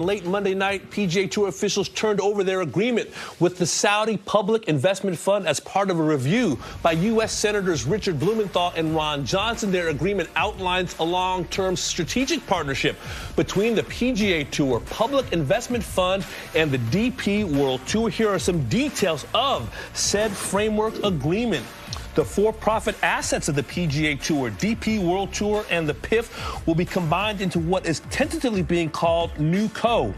Late Monday night, PGA Tour officials turned over their agreement with the Saudi Public Investment Fund as part of a review by U.S. Senators Richard Blumenthal and Ron Johnson. Their agreement outlines a long-term strategic partnership between the PGA Tour Public Investment Fund and the DP World Tour. Here are some details of said framework agreement. The for-profit assets of the PGA Tour, DP World Tour, and the PIF will be combined into what is tentatively being called NewCo.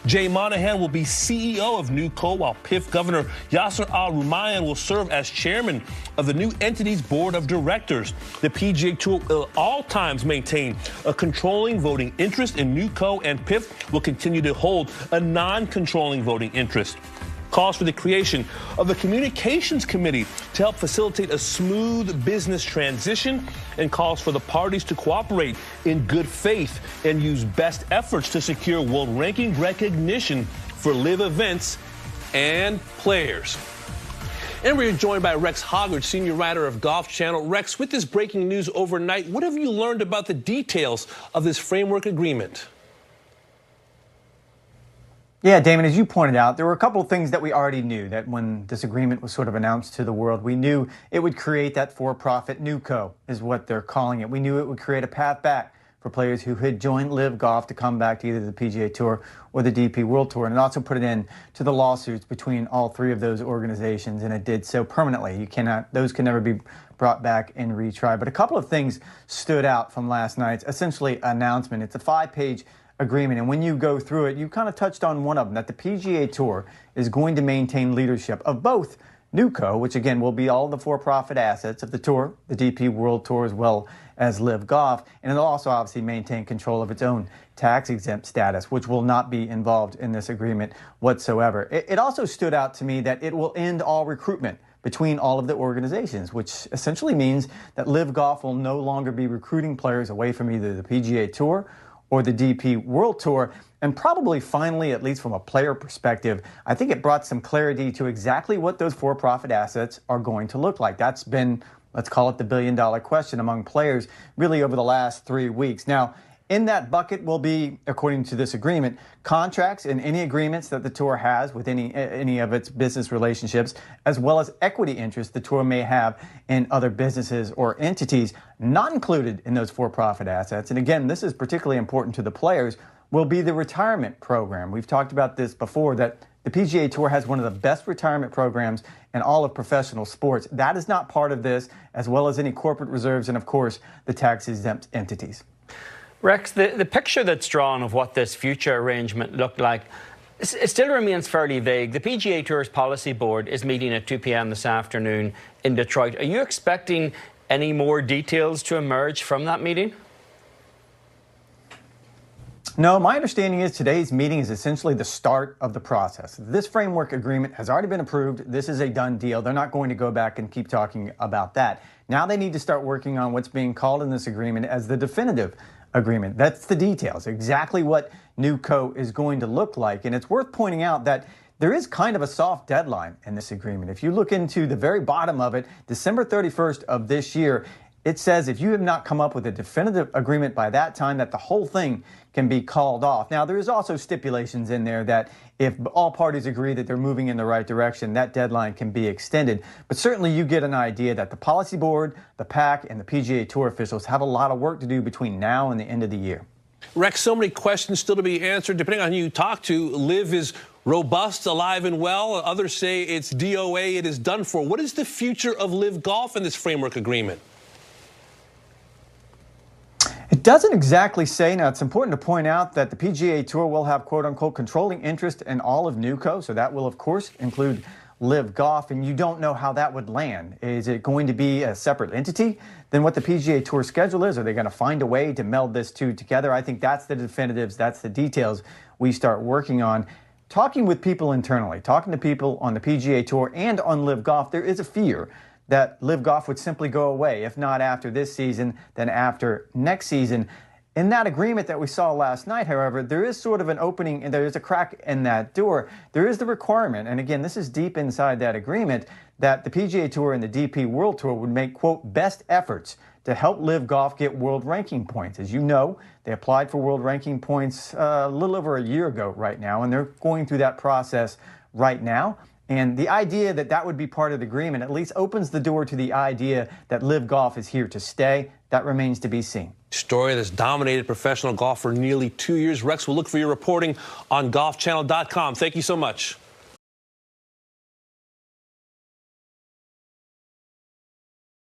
Jay Monahan will be CEO of NewCo, while PIF Governor Yasser Al-Rumayyan will serve as chairman of the new entity's board of directors. The PGA Tour will at all times maintain a controlling voting interest in NewCo, and PIF will continue to hold a non-controlling voting interest. Calls for the creation of a communications committee to help facilitate a smooth business transition, and calls for the parties to cooperate in good faith and use best efforts to secure world ranking recognition for live events and players. And we're joined by Rex Hoggard, senior writer of Golf Channel. Rex, with this breaking news overnight, what have you learned about the details of this framework agreement? Yeah, Damon, as you pointed out, there were a couple of things that we already knew, that when this agreement was sort of announced to the world, we knew it would create that for-profit NewCo, is what they're calling it. We knew it would create a path back for players who had joined Live Golf to come back to either the PGA Tour or the DP World Tour, and it also put an end to the lawsuits between all three of those organizations, and it did so permanently. Those can never be brought back and retried. But a couple of things stood out from last night's essentially announcement. It's a 5-page agreement, and when you go through it, you kind of touched on one of them, that the PGA Tour is going to maintain leadership of both NewCo, which again will be all the for-profit assets of the tour, the DP World Tour, as well as Live Golf, and it'll also obviously maintain control of its own tax-exempt status, which will not be involved in this agreement whatsoever. It also stood out to me that it will end all recruitment between all of the organizations, which essentially means that Live Golf will no longer be recruiting players away from either the PGA Tour or the DP World Tour. And probably finally, at least from a player perspective, I think it brought some clarity to exactly what those for-profit assets are going to look like. That's been, let's call it the billion-dollar question among players really over the last 3 weeks. Now, in that bucket will be, according to this agreement, contracts and any agreements that the tour has with any of its business relationships, as well as equity interests the tour may have in other businesses or entities. Not included in those for-profit assets, and again, this is particularly important to the players, will be the retirement program. We've talked about this before, that the PGA Tour has one of the best retirement programs in all of professional sports. That is not part of this, as well as any corporate reserves and, of course, the tax-exempt entities. Rex, the picture that's drawn of what this future arrangement looked like, it still remains fairly vague. The PGA Tour's policy board is meeting at 2 p.m. this afternoon in Detroit. Are you expecting any more details to emerge from that meeting? No, my understanding is today's meeting is essentially the start of the process. This framework agreement has already been approved. This is a done deal. They're not going to go back and keep talking about that. Now they need to start working on what's being called in this agreement as the definitive agreement. That's the details, exactly what NewCo is going to look like. And it's worth pointing out that there is kind of a soft deadline in this agreement. If you look into the very bottom of it, December 31st of this year, it says if you have not come up with a definitive agreement by that time, that the whole thing can be called off. Now, there is also stipulations in there that if all parties agree that they're moving in the right direction, that deadline can be extended. But certainly you get an idea that the policy board, the PAC, and the PGA Tour officials have a lot of work to do between now and the end of the year. Rex, so many questions still to be answered. Depending on who you talk to, Live is robust, alive, and well. Others say it's DOA, it is done for. What is the future of Live Golf in this framework agreement? It doesn't exactly say. Now, it's important to point out that the PGA Tour will have quote-unquote controlling interest in all of NewCo, so that will, of course, include Live Golf, and you don't know how that would land. Is it going to be a separate entity than what the PGA Tour schedule is? Are they going to find a way to meld this two together? I think that's the definitives, that's the details we start working on. Talking with people internally, talking to people on the PGA Tour and on Live Golf, there is a fear that Live Golf would simply go away, if not after this season, then after next season. In that agreement that we saw last night, however, there is sort of an opening, and there is a crack in that door. There is the requirement, and again, this is deep inside that agreement, that the PGA Tour and the DP World Tour would make, quote, best efforts to help Live Golf get world ranking points. As you know, they applied for world ranking points a little over a year ago right now, and they're going through that process right now. And the idea that that would be part of the agreement at least opens the door to the idea that Live Golf is here to stay. That remains to be seen. Story that's dominated professional golf for nearly 2 years. Rex, we'll look for your reporting on golfchannel.com. Thank you so much.